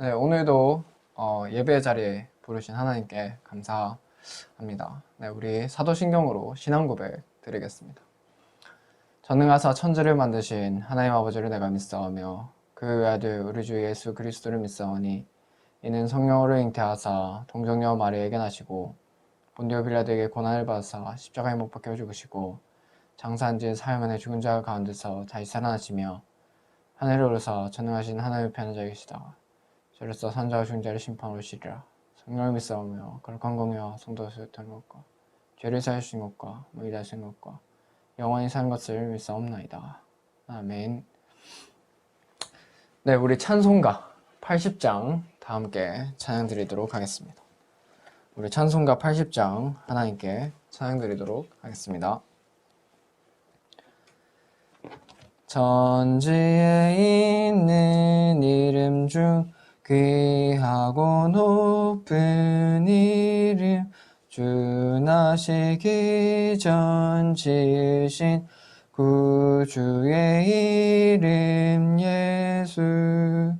네, 오늘도 예배 자리에 부르신 하나님께 감사합니다. 네, 우리 사도신경으로 신앙 고백 드리겠습니다. 전능하사 천지를 만드신 하나님 아버지를 내가 믿사오며 그 아들 우리 주 예수 그리스도를 믿사오니 이는 성령으로 잉태하사 동정녀 마리아에게 나시고 본디오 빌라도에게 고난을 받으사 십자가에 못 박혀 죽으시고 장사한 지 사흘 만에 죽은 자 가운데서 다시 살아나시며 하늘에 오르사 전능하신 하나님의 편에 자 계시다. 저로서 산자와 중자를 심판하러 오시리라. 성령을 믿사오며 거룩한 공의와 성도와 소유하는 것과 죄를 사하시는 것과 무리 다하시는 것과 영원히 사는 것을 믿사옵나이다. 아멘. 네, 우리 찬송가 80장 다 함께 찬양 드리도록 하겠습니다. 우리 찬송가 80장 하나님께 찬양 드리도록 하겠습니다. 천지에 있는 이름 중 귀하고 높은 이름 주 나시기 전 지으신 구주의 이름 예수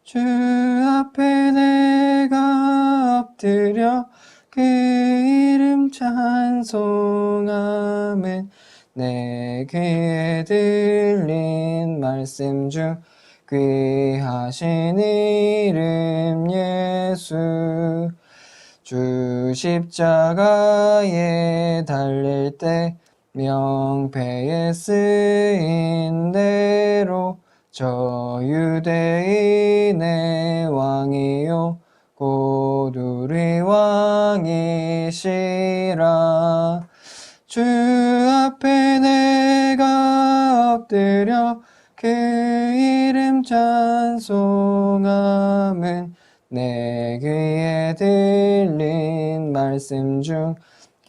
주 앞에 내가 엎드려 그 이름 찬송하면 내 귀에 들린 말씀 중 귀하신 이름 예수 주 십자가에 달릴 때 명패에 쓰인 대로 저 유대인의 왕이요 곧 우리 왕이시라 주 앞에 내가 엎드려 그 이름 찬송함은 내 귀에 들린 말씀 중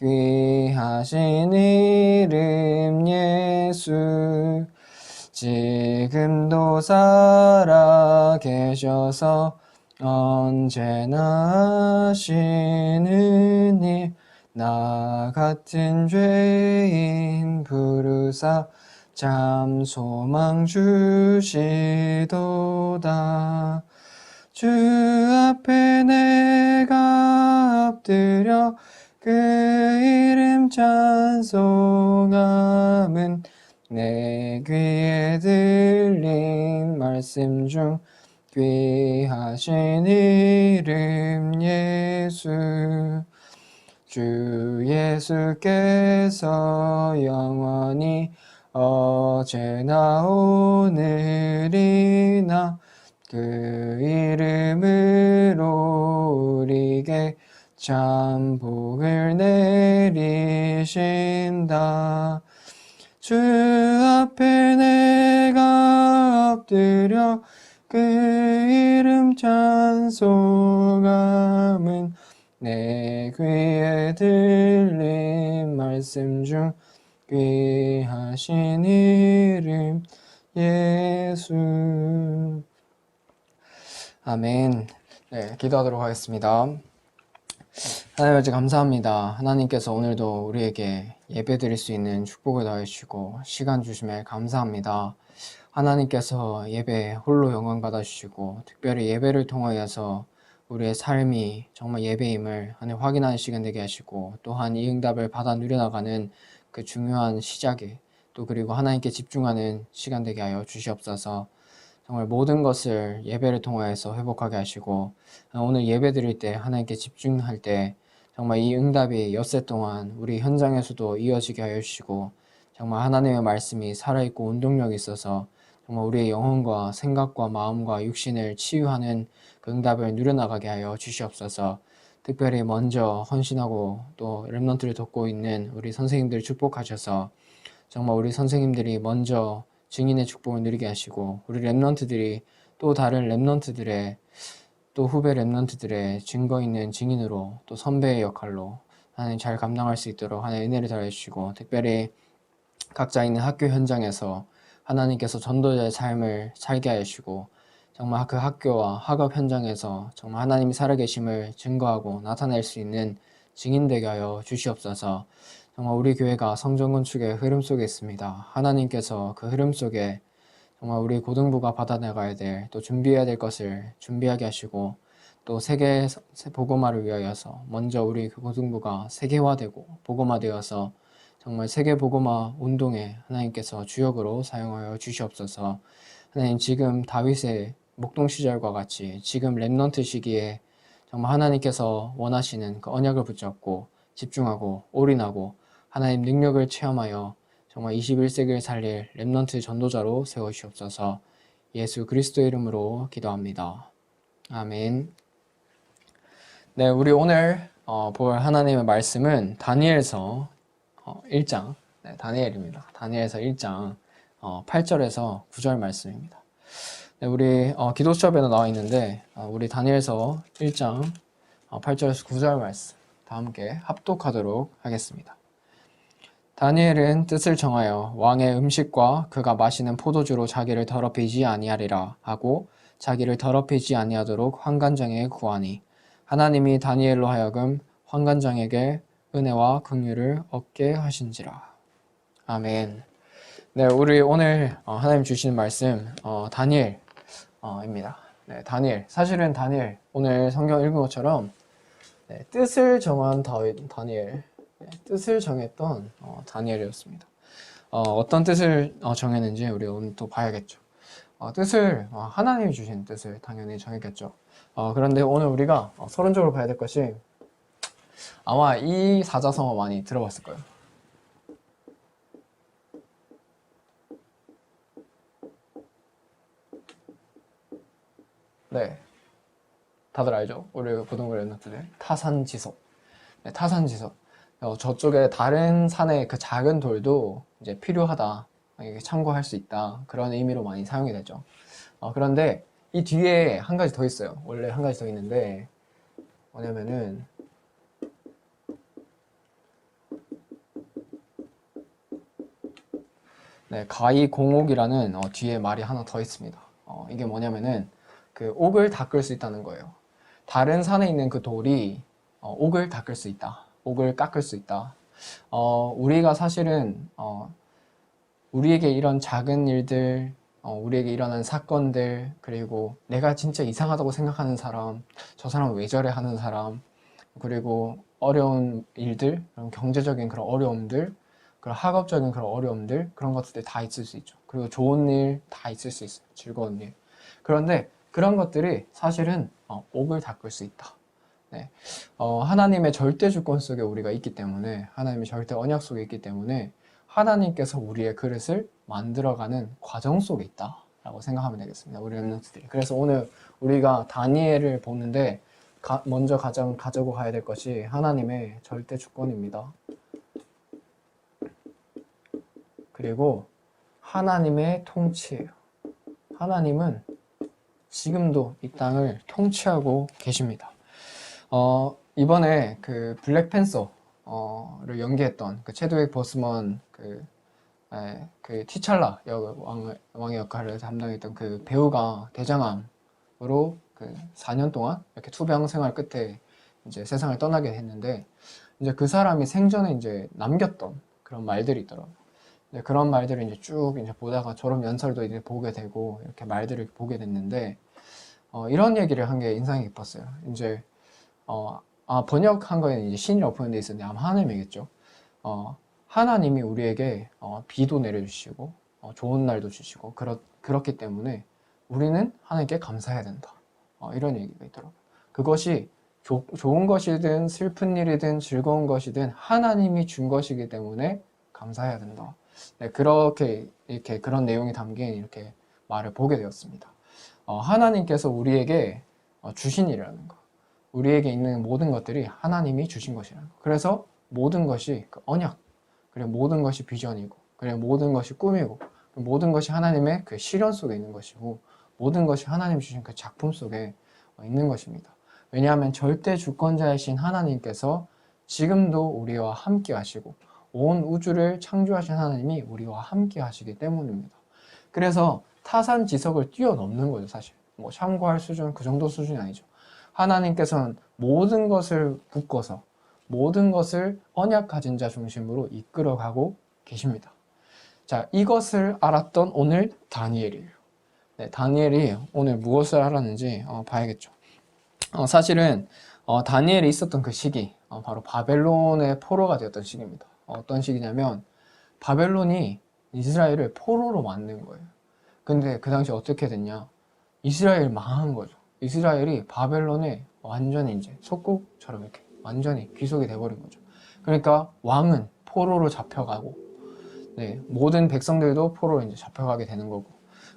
귀하신 이름 예수 지금도 살아 계셔서 언제나 하시는 일 나 같은 죄인 부르사 참 소망 주시도다 주 앞에 내가 엎드려 그 이름 찬송함은 내 귀에 들린 말씀 중 귀하신 이름 예수 주 예수께서 영원히 어제나 오늘이나 그 이름으로 우리에게 참 복을 내리신다 주 앞에 내가 엎드려 그 이름 찬송함은 내 귀에 들린 말씀 중 귀하신 이름 예수 아멘. 네, 기도하도록 하겠습니다. 하나님 아버지 감사합니다. 하나님께서 오늘도 우리에게 예배 드릴 수 있는 축복을 더해주시고 시간 주심에 감사합니다. 하나님께서 예배 홀로 영광 받아주시고 특별히 예배를 통하여서 우리의 삶이 정말 예배임을 하나님 확인하는 시간 되게 하시고 또한 이 응답을 받아 누려나가는 그 중요한 시작에 또 그리고 하나님께 집중하는 시간 되게 하여 주시옵소서. 정말 모든 것을 예배를 통하여서 회복하게 하시고 오늘 예배 드릴 때 하나님께 집중할 때 정말 이 응답이 엿새 동안 우리 현장에서도 이어지게 하여 주시고 정말 하나님의 말씀이 살아있고 운동력이 있어서 정말 우리의 영혼과 생각과 마음과 육신을 치유하는 그 응답을 누려나가게 하여 주시옵소서. 특별히 먼저 헌신하고 또 렘넌트를 돕고 있는 우리 선생님들 축복하셔서 정말 우리 선생님들이 먼저 증인의 축복을 누리게 하시고 우리 렘넌트들이 또 다른 렘넌트들의 또 후배 렘넌트들의 증거 있는 증인으로 또 선배의 역할로 하나님 잘 감당할 수 있도록 하나님 은혜를 더해 주시고 특별히 각자 있는 학교 현장에서 하나님께서 전도자의 삶을 살게 하시고 정말 그 학교와 학업 현장에서 정말 하나님이 살아계심을 증거하고 나타낼 수 있는 증인 되게 하여 주시옵소서. 정말 우리 교회가 성전 건축의 흐름 속에 있습니다. 하나님께서 그 흐름 속에 정말 우리 고등부가 받아나가야 될, 또 준비해야 될 것을 준비하게 하시고, 또 세계 복음화를 위하여서 먼저 우리 고등부가 세계화되고 복음화되어서 정말 세계 복음화 운동에 하나님께서 주역으로 사용하여 주시옵소서. 하나님, 지금 다윗의 목동 시절과 같이 지금 렘넌트 시기에 정말 하나님께서 원하시는 그 언약을 붙잡고 집중하고 올인하고 하나님 능력을 체험하여 정말 21세기를 살릴 렘넌트 전도자로 세우시옵소서. 예수 그리스도의 이름으로 기도합니다. 아멘. 네, 우리 오늘 볼 하나님의 말씀은 다니엘서 1장, 네, 다니엘입니다. 다니엘서 1장 8절에서 9절 말씀입니다. 네, 우리 기도 수업에도 나와 있는데 우리 다니엘서 1장 8절에서 9절 말씀 다 함께 합독하도록 하겠습니다. 다니엘은 뜻을 정하여 왕의 음식과 그가 마시는 포도주로 자기를 더럽히지 아니하리라 하고 자기를 더럽히지 아니하도록 환관장에게 구하니 하나님이 다니엘로 하여금 환관장에게 은혜와 긍휼을 얻게 하신지라. 아멘. 네, 우리 오늘 하나님 주시는 말씀 다니엘입니다. 네, 다니엘. 사실은 다니엘 오늘 성경 읽은 것처럼 뜻을 정한 다니엘, 뜻을 정했던 다니엘이었습니다. 어떤 뜻을 정했는지 우리 오늘 또 봐야겠죠. 뜻을 하나님이 주신 뜻을 당연히 정했겠죠. 그런데 오늘 우리가 서론적으로 봐야 될 것이 아마 이 사자성어 많이 들어봤을 거예요. 네, 다들 알죠? 우리 고등부 랩런트들 타산지석. 네, 타산지석. 저쪽에 다른 산의 그 작은 돌도 이제 필요하다, 참고할 수 있다, 그런 의미로 많이 사용이 되죠. 그런데 이 뒤에 한 가지 더 있어요. 원래 한 가지 더 있는데 뭐냐면은 네, 가이공옥이라는 뒤에 말이 하나 더 있습니다. 이게 뭐냐면은 그 옥을 닦을 수 있다는 거예요. 다른 산에 있는 그 돌이 옥을 닦을 수 있다. 옥을 깎을 수 있다. 우리가 사실은 우리에게 이런 작은 일들, 우리에게 일어난 사건들, 그리고 내가 진짜 이상하다고 생각하는 사람, 저 사람은 왜 저래 하는 사람, 그리고 어려운 일들, 그런 경제적인 그런 어려움들, 그런 학업적인 그런 어려움들, 그런 것들이 다 있을 수 있죠. 그리고 좋은 일 다 있을 수 있어요. 즐거운 일. 그런데 그런 것들이 사실은 옥을 닦을 수 있다. 네. 하나님의 절대 주권 속에 우리가 있기 때문에, 하나님의 절대 언약 속에 있기 때문에 하나님께서 우리의 그릇을 만들어가는 과정 속에 있다라고 생각하면 되겠습니다. 우리 렘넌트들이. 그래서 오늘 우리가 다니엘을 보는데 먼저 가장 가지고 가야 될 것이 하나님의 절대 주권입니다. 그리고 하나님의 통치예요. 하나님은 지금도 이 땅을 통치하고 계십니다. 이번에 그 블랙팬서를 연기했던 그 체드윅 보스먼 그 티찰라 왕의 역할을 담당했던 그 배우가 대장암으로 그 4년 동안 이렇게 투병 생활 끝에 이제 세상을 떠나게 했는데, 이제 그 사람이 생전에 이제 남겼던 그런 말들이 있더라고요. 그런 말들을 이제 쭉 이제 보다가 졸업 연설도 이제 보게 되고 이렇게 말들을 보게 됐는데, 이런 얘기를 한 게 인상이 깊었어요. 이제 번역한 거에는 이제 신이라고 표현되어 있었는데 아마 하나님이겠죠. 하나님이 우리에게 비도 내려주시고 좋은 날도 주시고 그렇기 때문에 우리는 하나님께 감사해야 된다. 이런 얘기가 있더라고요. 그것이 좋은 것이든 슬픈 일이든 즐거운 것이든 하나님이 준 것이기 때문에 감사해야 된다. 네, 이렇게 그런 내용이 담긴 이렇게 말을 보게 되었습니다. 하나님께서 우리에게 주신 일이라는 거, 우리에게 있는 모든 것들이 하나님이 주신 것이라는 거. 그래서 모든 것이 그 언약, 그리고 모든 것이 비전이고, 그리고 모든 것이 꿈이고, 모든 것이 하나님의 그 실현 속에 있는 것이고, 모든 것이 하나님 주신 그 작품 속에 있는 것입니다. 왜냐하면 절대 주권자이신 하나님께서 지금도 우리와 함께 하시고 온 우주를 창조하신 하나님이 우리와 함께 하시기 때문입니다. 그래서 타산지석을 뛰어넘는 거죠. 사실 뭐 참고할 수준, 그 정도 수준이 아니죠. 하나님께서는 모든 것을 묶어서 모든 것을 언약 가진 자 중심으로 이끌어가고 계십니다. 자, 이것을 알았던 오늘 다니엘이에요. 네, 다니엘이 오늘 무엇을 알았는지 봐야겠죠. 사실은 다니엘이 있었던 그 시기, 바로 바벨론의 포로가 되었던 시기입니다. 어떤 시기냐면 바벨론이 이스라엘을 포로로 만든 거예요. 근데 그 당시 어떻게 됐냐? 이스라엘 망한 거죠. 이스라엘이 바벨론에 완전히 이제 속국처럼 이렇게 완전히 귀속이 돼버린 거죠. 그러니까 왕은 포로로 잡혀가고, 네, 모든 백성들도 포로로 이제 잡혀가게 되는 거고,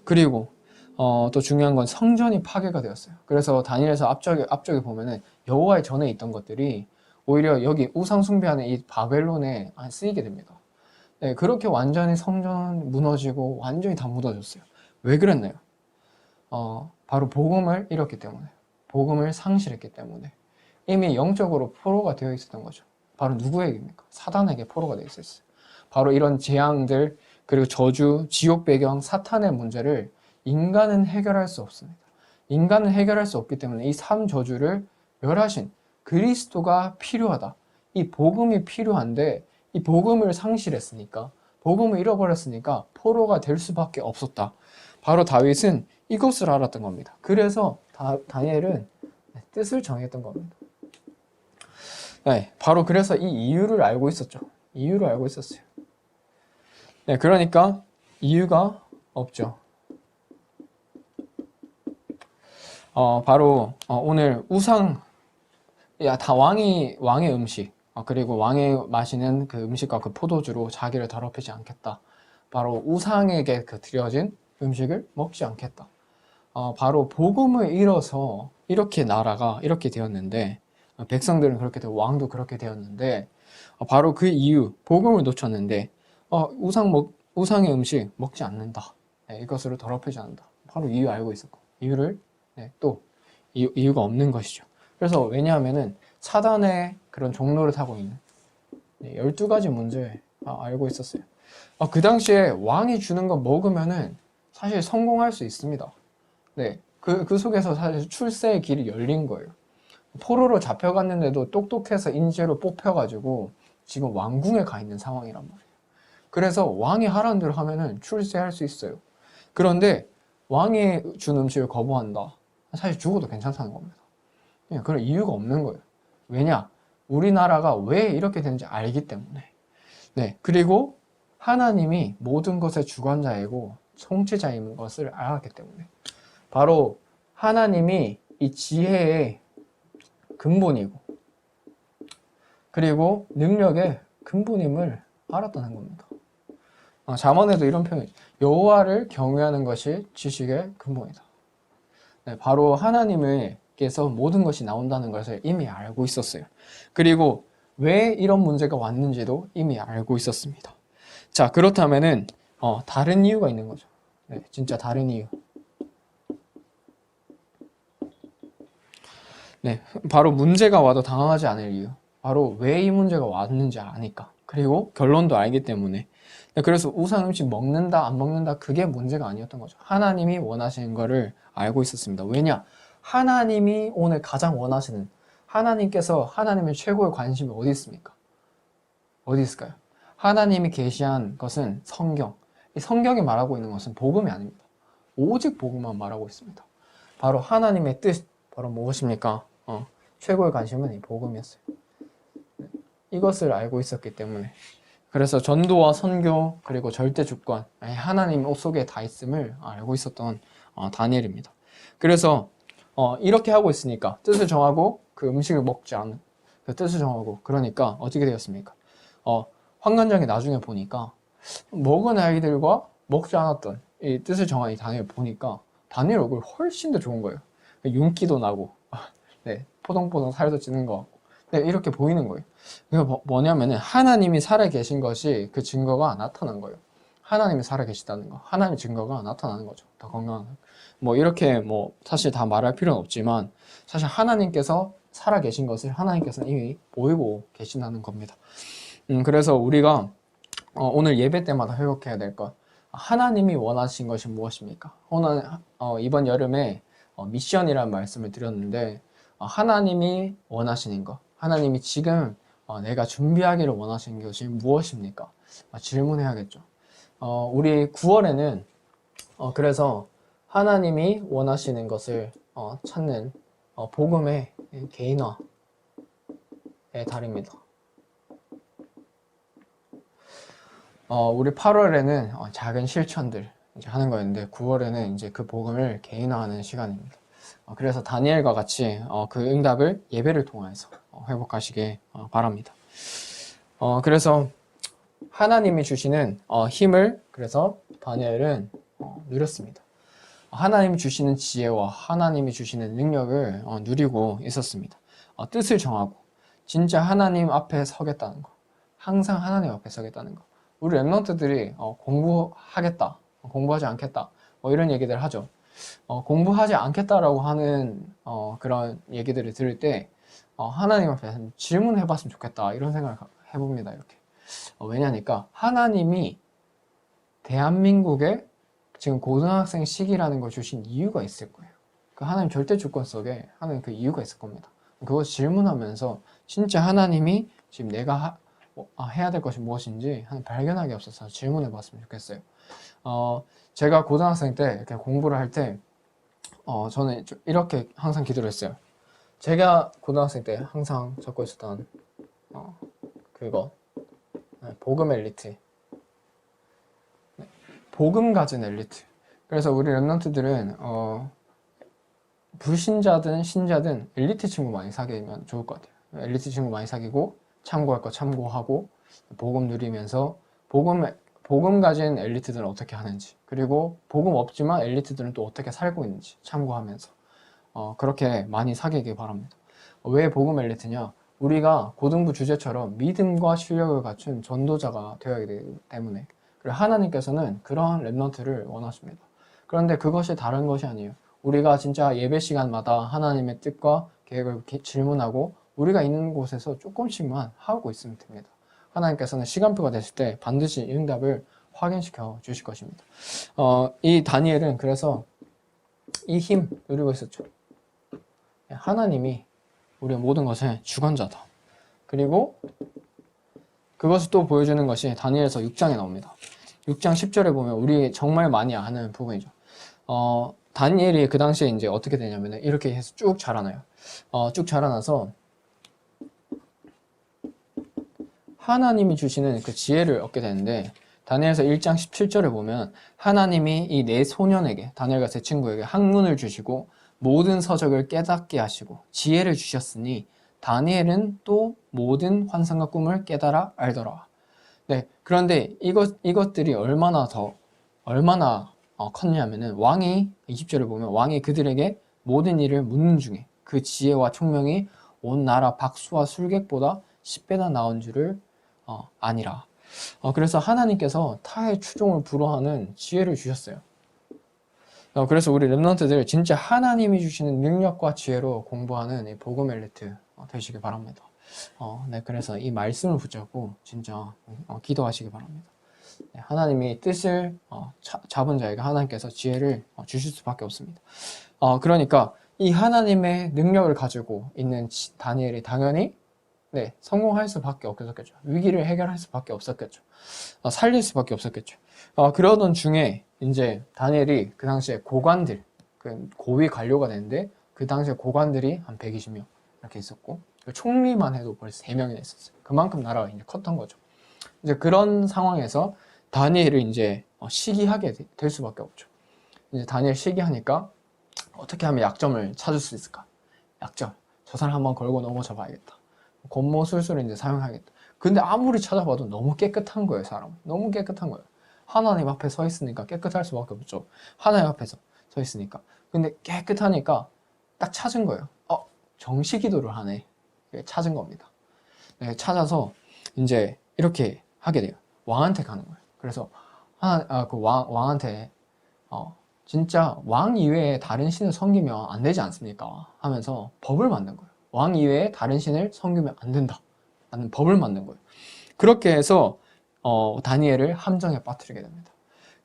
그리고 또 중요한 건 성전이 파괴가 되었어요. 그래서 다니엘서 앞쪽에 보면은 여호와의 전에 있던 것들이 오히려 여기 우상 숭배하는 이 바벨론에 쓰이게 됩니다. 네, 그렇게 완전히 성전 무너지고 완전히 다 묻어졌어요. 왜 그랬나요? 바로 복음을 잃었기 때문에, 복음을 상실했기 때문에 이미 영적으로 포로가 되어 있었던 거죠. 바로 누구에게입니까? 사단에게 포로가 되어 있었어요. 바로 이런 재앙들, 그리고 저주, 지옥 배경, 사탄의 문제를 인간은 해결할 수 없습니다. 인간은 해결할 수 없기 때문에 이 삶 저주를 멸하신 그리스도가 필요하다. 이 복음이 필요한데 이 복음을 상실했으니까, 복음을 잃어버렸으니까 포로가 될 수밖에 없었다. 바로 다윗은 이것을 알았던 겁니다. 그래서 다니엘은 뜻을 정했던 겁니다. 네, 바로 그래서 이 이유를 알고 있었죠. 이유를 알고 있었어요. 네, 그러니까 이유가 없죠. 바로 오늘 우상, 다 왕의 음식, 그리고 왕이 마시는 그 음식과 그 포도주로 자기를 더럽히지 않겠다. 바로 우상에게 그 드려진 음식을 먹지 않겠다. 바로 복음을 잃어서 이렇게 나라가 이렇게 되었는데, 백성들은 그렇게 되고 왕도 그렇게 되었는데, 바로 그 이유, 복음을 놓쳤는데 우상의 음식 먹지 않는다. 네, 이것으로 더럽히지 않는다. 바로 이유 알고 있었고, 이유를 또 이유가 없는 것이죠. 그래서 왜냐하면은 사단의 그런 종로를 타고 있는 12가지 문제 알고 있었어요. 그 당시에 왕이 주는 거 먹으면은 사실 성공할 수 있습니다. 네, 그 속에서 사실 출세의 길이 열린 거예요. 포로로 잡혀갔는데도 똑똑해서 인재로 뽑혀가지고 지금 왕궁에 가 있는 상황이란 말이에요. 그래서 왕이 하라는 대로 하면은 출세할 수 있어요. 그런데 왕이 준 음식을 거부한다. 사실 죽어도 괜찮다는 겁니다. 그런 이유가 없는 거예요. 왜냐? 우리나라가 왜 이렇게 되는지 알기 때문에. 네, 그리고 하나님이 모든 것의 주관자이고 통치자인 것을 알았기 때문에. 바로 하나님이 이 지혜의 근본이고, 그리고 능력의 근본임을 알았다는 겁니다. 잠언에도 이런 표현이, 여호와를 경외하는 것이 지식의 근본이다. 네, 바로 하나님께서 모든 것이 나온다는 것을 이미 알고 있었어요. 그리고 왜 이런 문제가 왔는지도 이미 알고 있었습니다. 자, 그렇다면은 다른 이유가 있는 거죠. 네, 진짜 다른 이유. 네, 바로 문제가 와도 당황하지 않을 이유. 바로 왜 이 문제가 왔는지 아니까. 그리고 결론도 알기 때문에. 네, 그래서 우상 음식 먹는다 안 먹는다 그게 문제가 아니었던 거죠. 하나님이 원하시는 거를 알고 있었습니다. 왜냐? 하나님이 오늘 가장 원하시는, 하나님께서 하나님의 최고의 관심이 어디 있습니까? 어디 있을까요? 하나님이 계시한 것은 성경. 이 성경이 말하고 있는 것은 복음이 아닙니다. 오직 복음만 말하고 있습니다. 바로 하나님의 뜻, 바로 무엇입니까? 최고의 관심은 이 복음이었어요. 이것을 알고 있었기 때문에. 그래서 전도와 선교, 그리고 절대 주권, 하나님 속에 다 있음을 알고 있었던 다니엘입니다. 그래서 이렇게 하고 있으니까, 뜻을 정하고 그 음식을 먹지 않은, 그 뜻을 정하고, 그러니까 어떻게 되었습니까? 환관장에 나중에 보니까 먹은 아이들과 먹지 않았던 이 뜻을 정한 이 다니엘 보니까 다니엘 얼굴 훨씬 더 좋은 거예요. 윤기도 나고, 네, 포동포동 살도 찌는 것 같고, 네, 이렇게 보이는 거예요. 그게 뭐냐면은 하나님이 살아계신 것이 그 증거가 나타난 거예요. 하나님이 살아계시다는 거, 하나님의 증거가 나타나는 거죠. 더 건강한. 이렇게 사실 다 말할 필요는 없지만 사실 하나님께서 살아계신 것을 하나님께서는 이미 보이고 계신다는 겁니다. 그래서 우리가 오늘 예배 때마다 회복해야 될 것, 하나님이 원하신 것이 무엇입니까? 오늘 이번 여름에 미션이라는 말씀을 드렸는데, 하나님이 원하시는 것, 하나님이 지금 내가 준비하기를 원하시는 것이 무엇입니까? 질문해야겠죠. 우리 9월에는 그래서 하나님이 원하시는 것을 찾는 복음의 개인화의 달입니다. 우리 8월에는 작은 실천들 이제 하는 거였는데 9월에는 이제 그 복음을 개인화하는 시간입니다. 그래서 다니엘과 같이 그 응답을 예배를 통해서 회복하시길 바랍니다. 그래서 하나님이 주시는 힘을 그래서 다니엘은 누렸습니다. 하나님이 주시는 지혜와 하나님이 주시는 능력을 누리고 있었습니다. 뜻을 정하고 진짜 하나님 앞에 서겠다는 거, 항상 하나님 앞에 서겠다는 거. 우리 랩런트들이 공부하겠다, 공부하지 않겠다 뭐 이런 얘기들 하죠. 공부하지 않겠다라고 하는 그런 얘기들을 들을 때 하나님 앞에 질문해 봤으면 좋겠다 이런 생각을 해봅니다. 이렇게 왜냐니까 하나님이 대한민국에 지금 고등학생 시기라는 걸 주신 이유가 있을 거예요. 그 하나님 절대 주권 속에 하는 그 이유가 있을 겁니다. 그거 질문하면서 진짜 하나님이 지금 내가 해야 될 것이 무엇인지 발견하기 없어서 질문해 봤으면 좋겠어요. 제가 고등학생 때 이렇게 공부를 할 때 저는 이렇게 항상 기도를 했어요. 제가 고등학생 때 항상 적고 있었던 그거 복음 엘리트, 복음 가진 엘리트. 그래서 우리 랩런트들은 불신자든 신자든 엘리트 친구 많이 사귀면 좋을 것 같아요. 엘리트 친구 많이 사귀고 참고할 거 참고하고 복음 누리면서 복음 가진 엘리트들은 어떻게 하는지, 그리고 복음 없지만 엘리트들은 또 어떻게 살고 있는지 참고하면서 그렇게 많이 사귀길 바랍니다. 왜 복음 엘리트냐? 우리가 고등부 주제처럼 믿음과 실력을 갖춘 전도자가 되어야 되기 때문에. 그리고 하나님께서는 그러한 랩런트를 원하십니다. 그런데 그것이 다른 것이 아니에요. 우리가 진짜 예배 시간마다 하나님의 뜻과 계획을 질문하고 우리가 있는 곳에서 조금씩만 하고 있으면 됩니다. 하나님께서는 시간표가 됐을 때 반드시 응답을 확인시켜 주실 것입니다. 이 다니엘은 그래서 이 힘 누리고 있었죠. 하나님이 우리의 모든 것의 주관자다. 그리고 그것을 또 보여주는 것이 다니엘서 6장에 나옵니다. 6장 10절에 보면 우리 정말 많이 아는 부분이죠. 다니엘이 그 당시에 이제 어떻게 되냐면 이렇게 해서 쭉 자라나요. 쭉 자라나서 하나님이 주시는 그 지혜를 얻게 되는데 다니엘서 1장 17절에 보면 하나님이 이 네 소년에게, 다니엘과 세 친구에게 학문을 주시고 모든 서적을 깨닫게 하시고 지혜를 주셨으니 다니엘은 또 모든 환상과 꿈을 깨달아 알더라. 네, 그런데 이것들이 얼마나 컸냐면은 왕이 20절에 보면 왕이 그들에게 모든 일을 묻는 중에 그 지혜와 총명이 온 나라 박수와 술객보다 10배나 나은 줄을 아니라. 그래서 하나님께서 타의 추종을 불허하는 지혜를 주셨어요. 그래서 우리 랩런트들 진짜 하나님이 주시는 능력과 지혜로 공부하는 이 복음 엘리트 되시길 바랍니다. 네, 그래서 이 말씀을 붙잡고 진짜 기도하시기 바랍니다. 네, 하나님이 뜻을 잡은 자에게 하나님께서 지혜를 주실 수밖에 없습니다. 그러니까 이 하나님의 능력을 가지고 있는 다니엘이 당연히 성공할 수밖에 없었겠죠. 위기를 해결할 수밖에 없었겠죠. 살릴 수밖에 없었겠죠. 그러던 중에 이제 다니엘이 그 당시에 고관들, 그 고위 관료가 되는데 그 당시에 고관들이 한 120명 이렇게 있었고 총리만 해도 벌써 3명이나 있었어요. 그만큼 나라가 이제 컸던 거죠. 이제 그런 상황에서 다니엘을 이제 시기하게 될 수밖에 없죠. 이제 다니엘 시기하니까 어떻게 하면 약점을 찾을 수 있을까? 약점. 저 사람 한번 걸고 넘어져 봐야겠다. 권모술수를 이제 사용하겠다. 근데 아무리 찾아봐도 너무 깨끗한 거예요, 사람. 너무 깨끗한 거예요. 하나님 앞에 서 있으니까 깨끗할 수밖에 없죠. 하나님 앞에서 서 있으니까. 근데 깨끗하니까 딱 찾은 거예요. 정시 기도를 하네. 찾은 겁니다. 네, 찾아서 이제 이렇게 하게 돼요. 왕한테 가는 거예요. 그래서 그 왕한테 진짜 왕 이외에 다른 신을 섬기면 안 되지 않습니까? 하면서 법을 만든 거예요. 왕 이외에 다른 신을 섬기면 안 된다. 라는 법을 만든 거예요. 그렇게 해서 다니엘을 함정에 빠뜨리게 됩니다.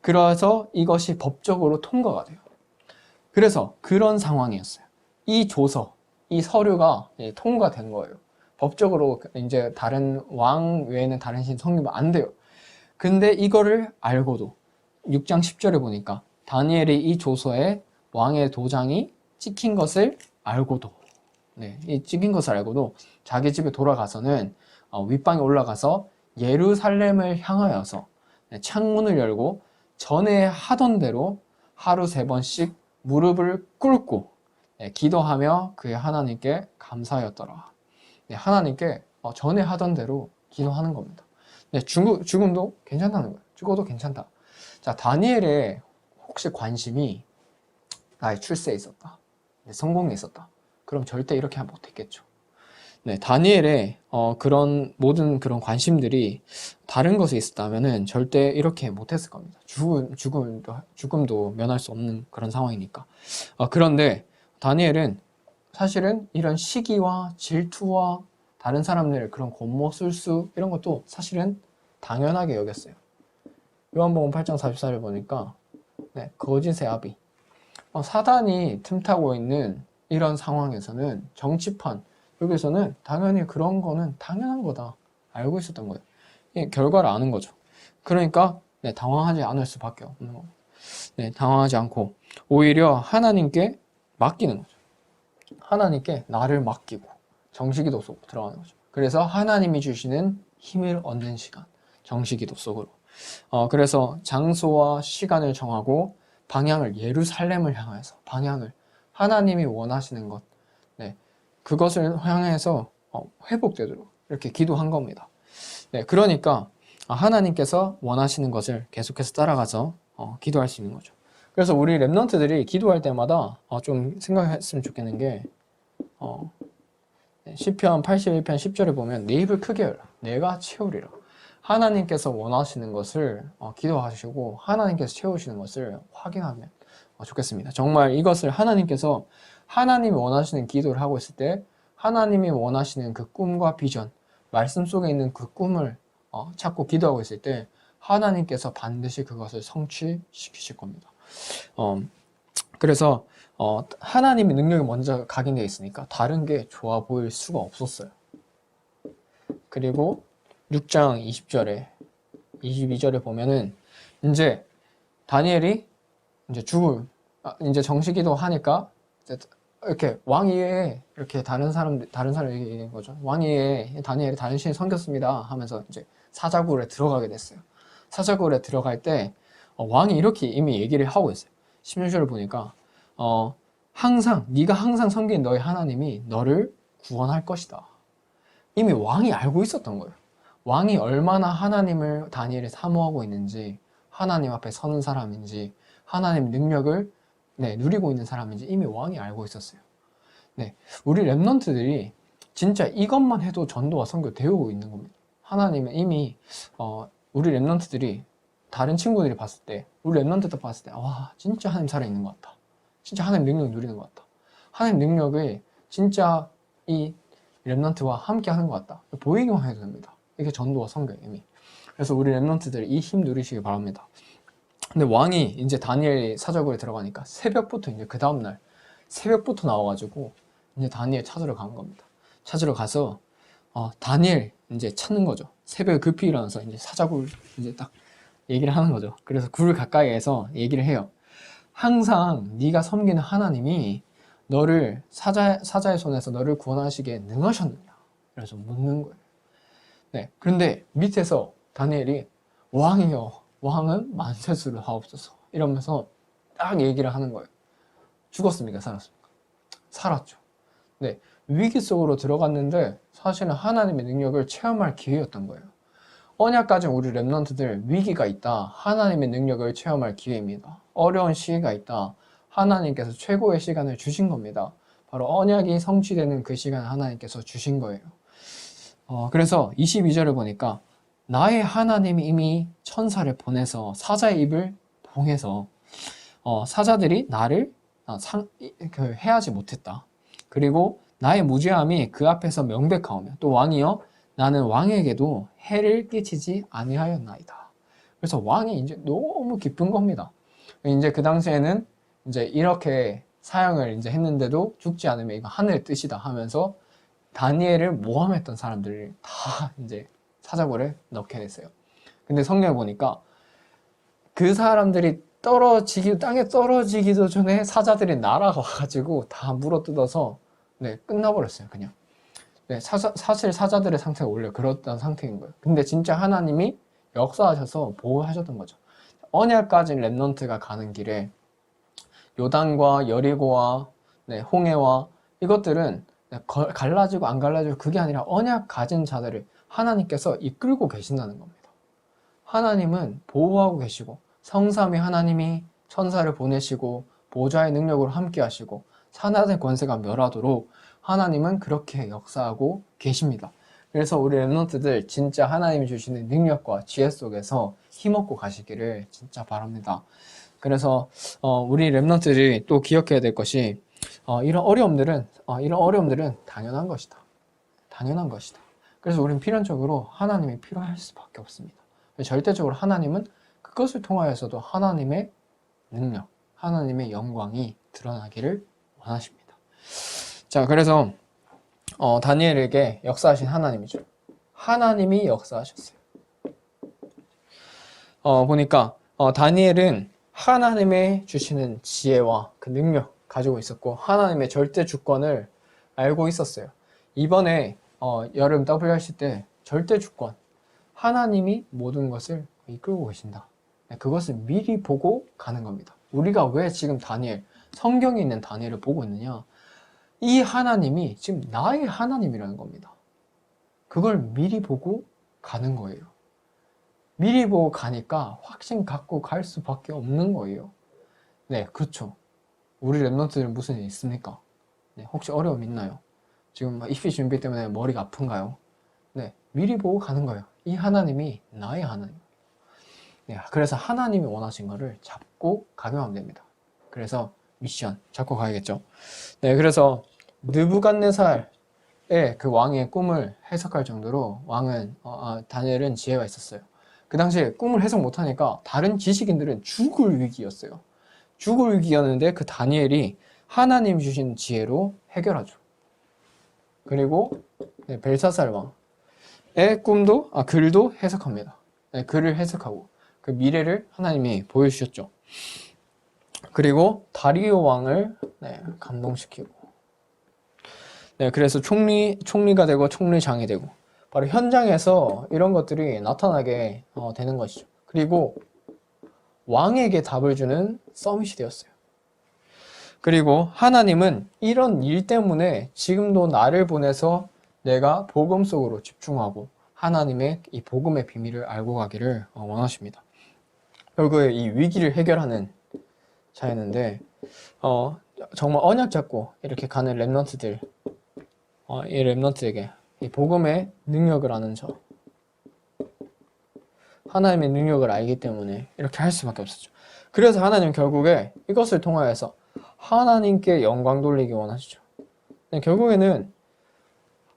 그래서 이것이 법적으로 통과가 돼요. 그래서 그런 상황이었어요. 이 조서, 이 서류가 통과된 거예요. 법적으로 이제 다른 왕 외에는 다른 신 섬기면 안 돼요. 근데 이거를 알고도 6장 10절에 보니까 다니엘이 이 조서에 왕의 도장이 찍힌 것을 알고도, 이 찍힌 것을 알고도 자기 집에 돌아가서는 윗방에 올라가서 예루살렘을 향하여서 창문을 열고 전에 하던 대로 하루 3번씩 무릎을 꿇고 기도하며 그의 하나님께 감사하였더라. 하나님께 전에 하던 대로 기도하는 겁니다. 죽음도 괜찮다는 거예요. 죽어도 괜찮다. 자, 다니엘의 혹시 관심이 나의 출세에 있었다, 성공에 있었다, 그럼 절대 이렇게 하면 못했겠죠. 다니엘의 그런 모든 그런 관심들이 다른 것에 있었다면은 절대 이렇게 못했을 겁니다. 죽음도 면할 수 없는 그런 상황이니까. 그런데 다니엘은 사실은 이런 시기와 질투와 다른 사람들의 그런 곤모술수 이런 것도 사실은 당연하게 여겼어요. 요한복음 8장 44를 보니까 거짓의 아비, 사단이 틈타고 있는 이런 상황에서는 정치판, 여기서는 당연히 그런 거는 당연한 거다 알고 있었던 거예요. 결과를 아는 거죠. 그러니까 당황하지 않을 수밖에 없는 거예요. 당황하지 않고 오히려 하나님께 맡기는 거죠. 하나님께 나를 맡기고 정식기도 속으로 들어가는 거죠. 그래서 하나님이 주시는 힘을 얻는 시간, 정식기도 속으로. 그래서 장소와 시간을 정하고 방향을 예루살렘을 향해서 방향을 하나님이 원하시는 것, 그것을 향해서 회복되도록 이렇게 기도한 겁니다. 그러니까 하나님께서 원하시는 것을 계속해서 따라가서 기도할 수 있는 거죠. 그래서 우리 랩런트들이 기도할 때마다 좀 생각했으면 좋겠는 게 시편 81편 10절에 보면 내 입을 크게 열라 내가 채우리라. 하나님께서 원하시는 것을 기도하시고 하나님께서 채우시는 것을 확인하면 좋겠습니다. 정말 이것을 하나님께서 하나님이 원하시는 기도를 하고 있을 때 하나님이 원하시는 그 꿈과 비전, 말씀 속에 있는 그 꿈을 찾고 기도하고 있을 때 하나님께서 반드시 그것을 성취시키실 겁니다. 그래서 하나님의 능력이 먼저 각인되어 있으니까 다른 게 좋아 보일 수가 없었어요. 그리고 6장 20절에 22절에 보면은 이제 다니엘이 이제 이제 정식기도 하니까 이렇게 왕위에 이렇게 다른 사람이 얘기한 거죠. 왕위에 다니엘이 다른 신이 섬겼습니다 하면서 이제 사자굴에 들어가게 됐어요. 사자굴에 들어갈 때 왕이 이렇게 이미 얘기를 하고 있어요. 16절을 보니까 네가 항상 섬긴 너의 하나님이 너를 구원할 것이다. 이미 왕이 알고 있었던 거예요. 왕이 얼마나 하나님을 다니엘이 사모하고 있는지, 하나님 앞에 서는 사람인지, 하나님 능력을 누리고 있는 사람인지 이미 왕이 알고 있었어요. 우리 랩런트들이 진짜 이것만 해도 전도와 선교 되고 있는 겁니다. 하나님은 이미 우리 랩런트들이 다른 친구들이 봤을 때, 우리 랩런트들 봤을 때, 와, 진짜 하나님 살아있는 것 같다. 진짜 하나님 능력을 누리는 것 같다. 하나님 능력을 진짜 이 랩런트와 함께 하는 것 같다. 보이기만 해도 됩니다. 이게 전도와 선교예요, 이미. 그래서 우리 랩런트들 이 힘 누리시기 바랍니다. 근데 왕이 이제 다니엘 사저굴에 들어가니까 새벽부터 이제 그 다음날 새벽부터 나와가지고 이제 다니엘 찾으러 간 겁니다. 찾으러 가서 다니엘 이제 찾는 거죠. 새벽에 급히 일어나서 이제 사자굴 이제 딱 얘기를 하는 거죠. 그래서 굴 가까이에서 얘기를 해요. 항상 네가 섬기는 하나님이 너를 사자의 손에서 너를 구원하시기에 능하셨느냐? 그래서 묻는 거예요. 그런데 밑에서 다니엘이 왕이여, 왕은 만세수를 하옵소서 이러면서 딱 얘기를 하는 거예요. 죽었습니까? 살았습니까? 살았죠. 위기 속으로 들어갔는데 사실은 하나님의 능력을 체험할 기회였던 거예요. 언약까지 우리 랩런트들 위기가 있다. 하나님의 능력을 체험할 기회입니다. 어려운 시기가 있다. 하나님께서 최고의 시간을 주신 겁니다. 바로 언약이 성취되는 그 시간을 하나님께서 주신 거예요. 그래서 22절을 보니까 나의 하나님이 이미 천사를 보내서 사자의 입을 봉해서 사자들이 나를 해하지 못했다. 그리고 나의 무죄함이 그 앞에서 명백하오며 또 왕이여 나는 왕에게도 해를 끼치지 아니하였나이다. 그래서 왕이 이제 너무 기쁜 겁니다. 이제 그 당시에는 이제 이렇게 사형을 이제 했는데도 죽지 않으면 이거 하늘의 뜻이다 하면서 다니엘을 모함했던 사람들을 다 이제 사자굴에 넣게 됐어요. 근데 성경에 보니까 그 사람들이 땅에 떨어지기도 전에 사자들이 날아와가지고 다 물어뜯어서 네, 끝나버렸어요, 그냥. 네, 사실 사자들의 상태가 원래 그렇다는 상태인 거예요. 근데 진짜 하나님이 역사하셔서 보호하셨던 거죠. 언약까지 렘넌트가 가는 길에 요단과 여리고와 네, 홍해와 이것들은 갈라지고 안 갈라지고 그게 아니라 언약 가진 자들을 하나님께서 이끌고 계신다는 겁니다. 하나님은 보호하고 계시고 성삼위 하나님이 천사를 보내시고 보좌의 능력으로 함께 하시고 사단의 권세가 멸하도록 하나님은 그렇게 역사하고 계십니다. 그래서 우리 렘넌트들 진짜 하나님이 주시는 능력과 지혜 속에서 힘없고 가시기를 진짜 바랍니다. 그래서 우리 렘넌트들이 또 기억해야 될 것이 이런 어려움들은 당연한 것이다. 당연한 것이다. 그래서 우리는 필연적으로 하나님이 필요할 수밖에 없습니다. 절대적으로 하나님은 그것을 통하여서도 하나님의 능력, 하나님의 영광이 드러나기를 원하십니다. 자, 그래서 다니엘에게 역사하신 하나님이죠. 하나님이 역사하셨어요. 보니까 다니엘은 하나님의 주시는 지혜와 그 능력 가지고 있었고 하나님의 절대 주권을 알고 있었어요. 이번에 여름 WRC 때 절대 주권, 하나님이 모든 것을 이끌고 계신다. 그것을 미리 보고 가는 겁니다. 우리가 왜 지금 성경에 있는 다니엘을 보고 있느냐? 이 하나님이 지금 나의 하나님이라는 겁니다. 그걸 미리 보고 가는 거예요. 미리 보고 가니까 확신 갖고 갈 수밖에 없는 거예요. 네, 그렇죠. 우리 랩런트들은 무슨 일 있습니까? 네, 혹시 어려움 있나요? 지금 입시 준비 때문에 머리가 아픈가요? 네, 미리 보고 가는 거예요. 이 하나님이 나의 하나님. 네, 그래서 하나님이 원하신 거를 잡고 가면 됩니다. 그래서 미션 잡고 가야겠죠. 네, 그래서 느부갓네살의 그 왕의 꿈을 해석할 정도로 다니엘은 지혜가 있었어요. 그 당시에 꿈을 해석 못하니까 다른 지식인들은 죽을 위기였어요. 죽을 위기였는데 그 다니엘이 하나님이 주신 지혜로 해결하죠. 그리고 벨사살 왕의 글도 해석합니다. 네, 글을 해석하고 그 미래를 하나님이 보여주셨죠. 그리고 다리오 왕을 감동시키고 그래서 총리가 되고 총리장이 되고 바로 현장에서 이런 것들이 나타나게 되는 것이죠. 그리고 왕에게 답을 주는 서밋이 되었어요. 그리고 하나님은 이런 일 때문에 지금도 나를 보내서 내가 복음 속으로 집중하고 하나님의 이 복음의 비밀을 알고 가기를 원하십니다. 결국에 이 위기를 해결하는 자였는데 정말 언약 잡고 이렇게 가는 렘넌트들, 이 렘넌트에게 이 복음의 능력을 아는 자, 하나님의 능력을 알기 때문에 이렇게 할 수밖에 없었죠. 그래서 하나님 결국에 이것을 통하여서 하나님께 영광 돌리기 원하시죠. 결국에는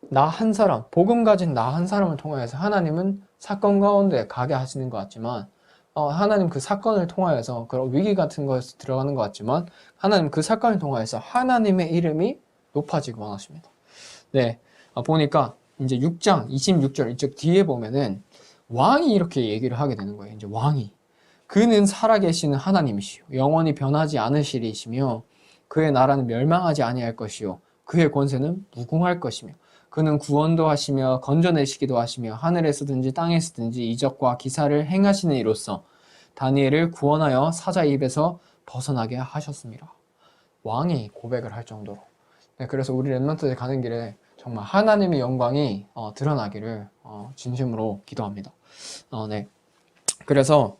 나 한 사람, 복음 가진 나 한 사람을 통하여서 하나님은 사건 가운데 가게 하시는 것 같지만 하나님 그 사건을 통하여서 그런 위기 같은 것에 들어가는 것 같지만 하나님 그 사건을 통하여서 하나님의 이름이 높아지기 원하십니다. 네, 보니까 이제 6장 26절 이쪽 뒤에 보면은 왕이 이렇게 얘기를 하게 되는 거예요. 이제 왕이 그는 살아계시는 하나님이시요 영원히 변하지 않으시리시며 그의 나라는 멸망하지 아니할 것이요 그의 권세는 무궁할 것이며 그는 구원도 하시며 건져내시기도 하시며 하늘에서든지 땅에서든지 이적과 기사를 행하시는 이로써 다니엘을 구원하여 사자 입에서 벗어나게 하셨습니다. 왕이 고백을 할 정도로. 네, 그래서 우리 렘넌트들 가는 길에 정말 하나님의 영광이 드러나기를 진심으로 기도합니다. 네. 그래서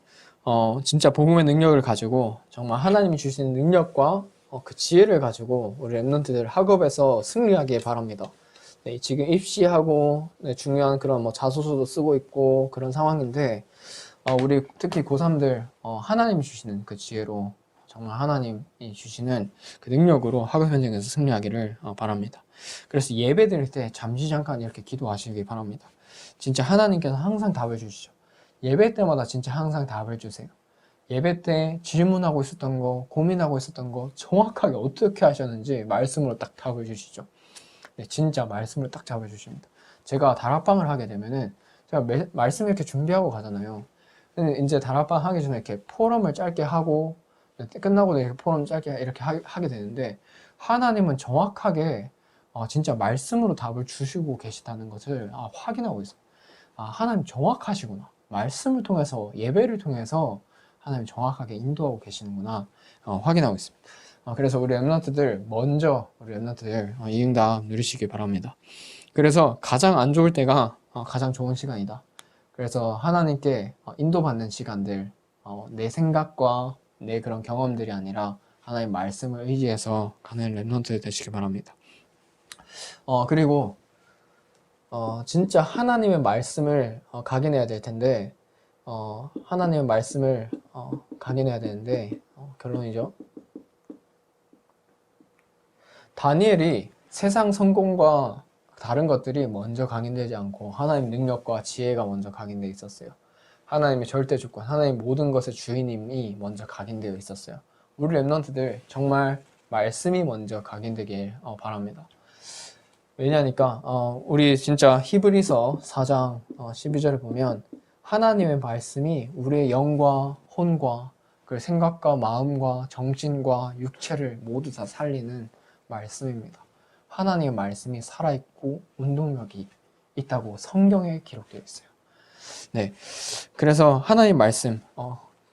진짜 복음의 능력을 가지고 정말 하나님이 주시는 능력과 그 지혜를 가지고 우리 렘넌트들 학업에서 승리하길 바랍니다. 네, 지금 입시하고 중요한 그런 자소서도 쓰고 있고 그런 상황인데 우리 특히 고3들 하나님이 주시는 그 지혜로 정말 하나님이 주시는 그 능력으로 학업 현장에서 승리하기를 바랍니다. 그래서 예배 드릴 때 잠깐 이렇게 기도하시기 바랍니다. 진짜 하나님께서 항상 답을 주시죠. 예배 때마다 진짜 항상 답을 주세요. 예배 때 질문하고 있었던 거, 고민하고 있었던 거 정확하게 어떻게 하셨는지 말씀으로 딱 답을 주시죠. 네, 진짜 말씀을 딱 잡아주십니다. 제가 다락방을 하게 되면은 제가 말씀 이렇게 준비하고 가잖아요. 근데 이제 다락방 하기 전에 이렇게 포럼을 짧게 하고 끝나고도 이렇게 포럼 짧게 이렇게 하게 되는데 하나님은 정확하게 진짜 말씀으로 답을 주시고 계시다는 것을 확인하고 있어요. 하나님 정확하시구나. 말씀을 통해서 예배를 통해서 하나님 정확하게 인도하고 계시는구나 확인하고 있습니다. 그래서 우리 랩런트들 먼저 우리 랩런트들 이 응답 누리시길 바랍니다. 그래서 가장 안 좋을 때가 가장 좋은 시간이다. 그래서 하나님께 인도받는 시간들, 내 생각과 내 그런 경험들이 아니라 하나님 말씀을 의지해서 가는 랩런트 되시길 바랍니다. 그리고 진짜 하나님의 말씀을 각인해야 될 텐데 하나님의 말씀을 각인해야 되는데 결론이죠. 다니엘이 세상 성공과 다른 것들이 먼저 각인되지 않고 하나님 능력과 지혜가 먼저 각인되어 있었어요. 하나님의 절대 주권, 하나님 모든 것의 주인님이 먼저 각인되어 있었어요. 우리 랩런트들 정말 말씀이 먼저 각인되길 바랍니다. 왜냐니까 우리 진짜 히브리서 4장 12절을 보면 하나님의 말씀이 우리의 영과 혼과 그 생각과 마음과 정신과 육체를 모두 다 살리는 말씀입니다. 하나님의 말씀이 살아있고 운동력이 있다고 성경에 기록되어 있어요. 네, 그래서 하나님 말씀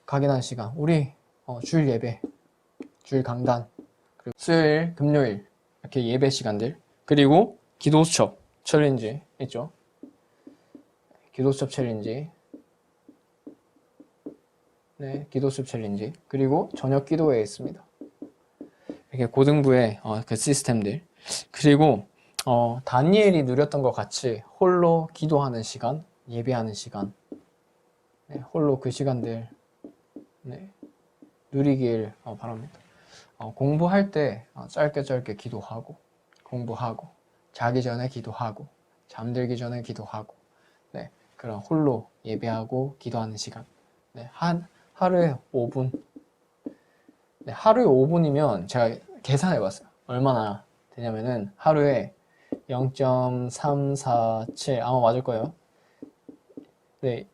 각인하는 시간, 우리 주일 예배, 주일 강단, 그리고 수요일, 금요일 이렇게 예배 시간들, 그리고 기도 수첩 챌린지 있죠? 기도 수첩 챌린지, 네, 기도 수첩 챌린지, 그리고 저녁 기도회에 있습니다. 이렇게 고등부의 그 시스템들, 그리고 다니엘이 누렸던 것 같이 홀로 기도하는 시간, 예배하는 시간, 네, 홀로 그 시간들 네, 누리길 바랍니다. 공부할 때 짧게 기도하고 공부하고 자기 전에 기도하고 잠들기 전에 기도하고 네, 그런 홀로 예배하고 기도하는 시간 네, 하루에 5분 네, 하루에 5분이면 제가 계산해 봤어요. 얼마나 되냐면은 하루에 0.347 아마 맞을 거예요. 네,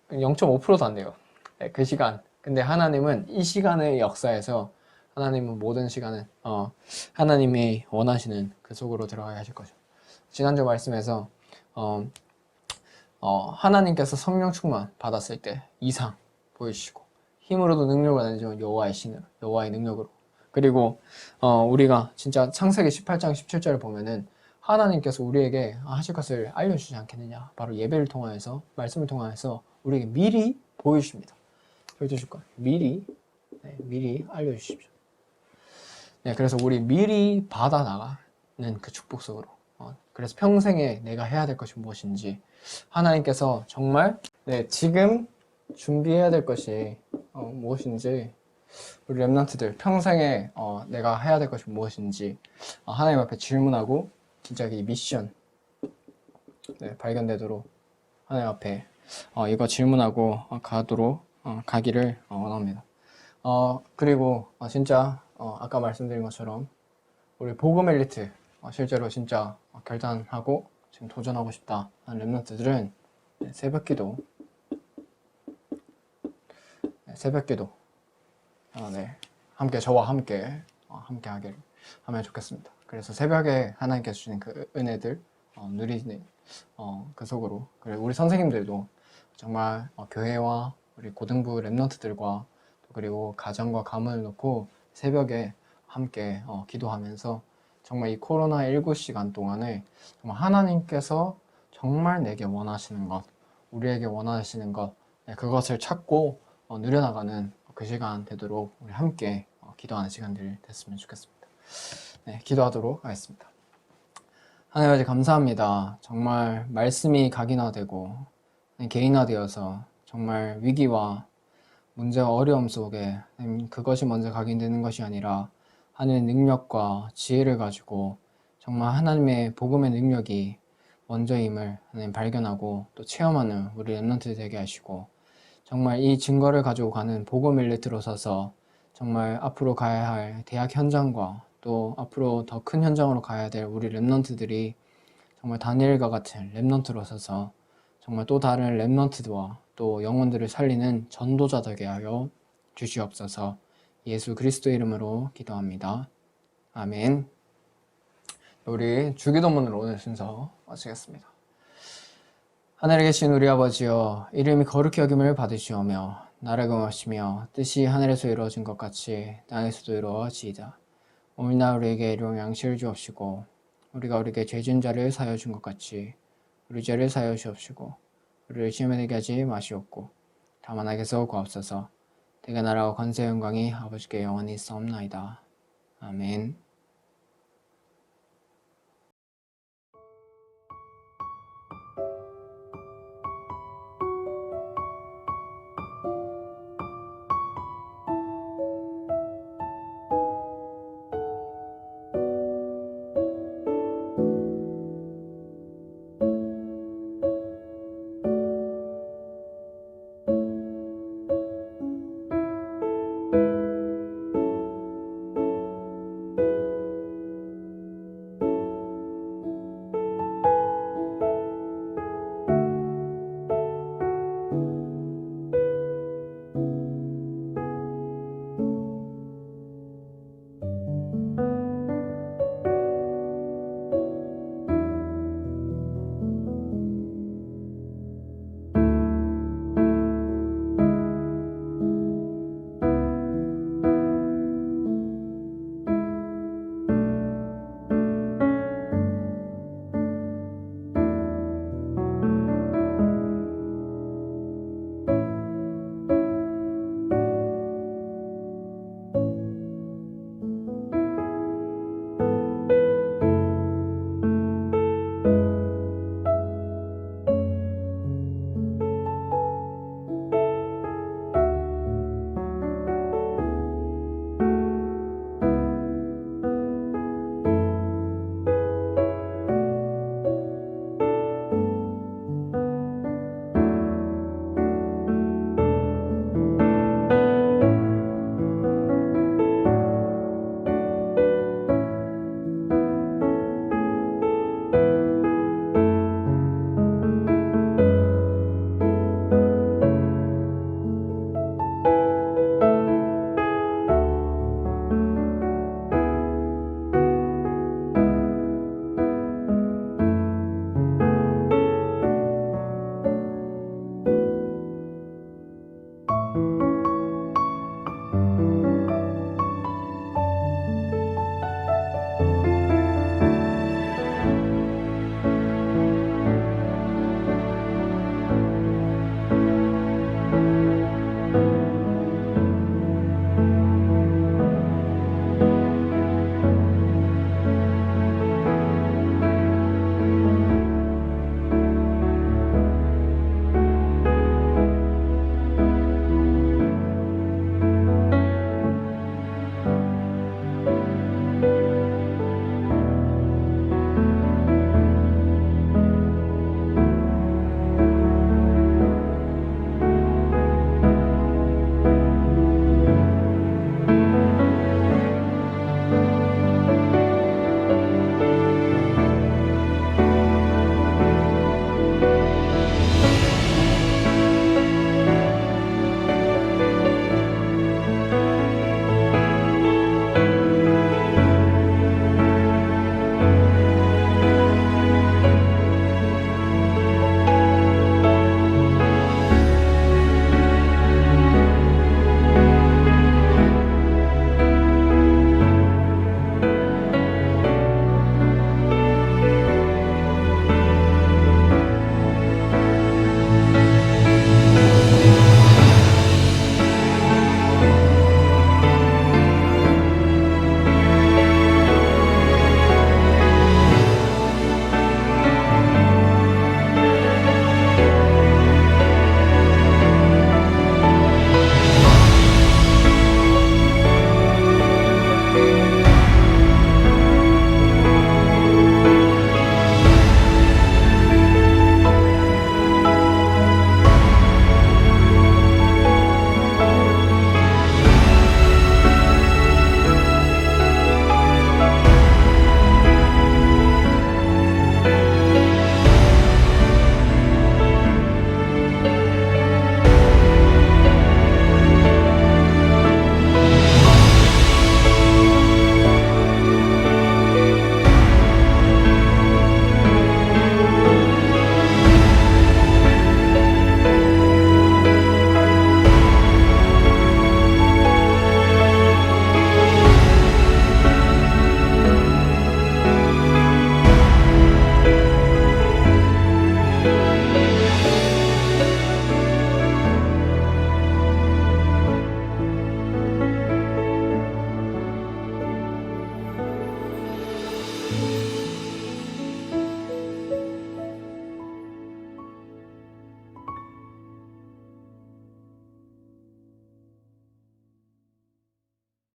0.5%도 안 돼요. 네, 그 시간. 근데 하나님은 이 시간의 역사에서 하나님은 모든 시간은 하나님이 원하시는 그 속으로 들어가게 하실 거죠. 지난주 말씀에서 하나님께서 성령 충만 받았을 때 이상 보이시고 힘으로도 능력을 내지만 여호와의 신으로 여호와의 능력으로 그리고 우리가 진짜 창세기 18장 17절을 보면은 하나님께서 우리에게 하실 것을 알려주지 않겠느냐. 바로 예배를 통하여서 말씀을 통하여서 우리에게 미리 보여주십니다. 보여주실 거예요. 미리 알려주십시오. 네, 그래서 우리 미리 받아 나가는 그 축복 속으로. 그래서 평생에 내가 해야 될 것이 무엇인지 하나님께서 정말 네, 지금 준비해야 될 것이 무엇인지 우리 랩런트들 평생에 내가 해야 될 것이 무엇인지 하나님 앞에 질문하고 진짜 이 미션 네, 발견되도록 하나님 앞에 이거 질문하고 가기를 원합니다. 그리고 진짜 아까 말씀드린 것처럼 우리 복음 엘리트 실제로 진짜 결단하고 지금 도전하고 싶다 하는 랩런트들은 새벽기도 네, 함께 저와 함께 하기를 하면 좋겠습니다. 그래서 새벽에 하나님께서 주신 그 은혜들 누리는 그 속으로 그리고 우리 선생님들도 정말 교회와 우리 고등부 랩런트들과 그리고 가정과 가문을 놓고 새벽에 함께 기도하면서 정말 이 코로나19 시간 동안에 정말 하나님께서 정말 내게 원하시는 것, 우리에게 원하시는 것 네, 그것을 찾고 누려나가는 그 시간 되도록 우리 함께 기도하는 시간들 됐으면 좋겠습니다. 네, 기도하도록 하겠습니다. 하나님 아버지 감사합니다. 정말 말씀이 각인화되고 개인화되어서 정말 위기와 문제와 어려움 속에 그것이 먼저 각인되는 것이 아니라 하나님의 능력과 지혜를 가지고 정말 하나님의 복음의 능력이 먼저임을 하나님 발견하고 또 체험하는 우리 랩런트 되게 하시고 정말 이 증거를 가지고 가는 복음 엘리트로 서서 정말 앞으로 가야 할 대학 현장과 또 앞으로 더 큰 현장으로 가야 될 우리 랩런트들이 정말 다니엘과 같은 랩런트로 서서 정말 또 다른 랩런트와 또 영혼들을 살리는 전도자 되게 하여 주시옵소서. 예수 그리스도의 이름으로 기도합니다. 아멘. 우리 주기도문으로 오늘 순서 마치겠습니다. 하늘에 계신 우리 아버지여, 이름이 거룩히 여김을 받으시오며 나라가 임하시며 뜻이 하늘에서 이루어진 것 같이 땅에서도 이루어지이다. 오늘날 우리에게 일용 양식을 주옵시고 우리가 우리에게 죄진 자를 사하여 준 것 같이 우리 죄를 사하여 주옵시고 우리를 시험에 들게 하지 마시옵고 다만 악에서 구하옵소서. 대가 나라와 권세 영광이 아버지께 영원히 있사옵나이다. 아멘.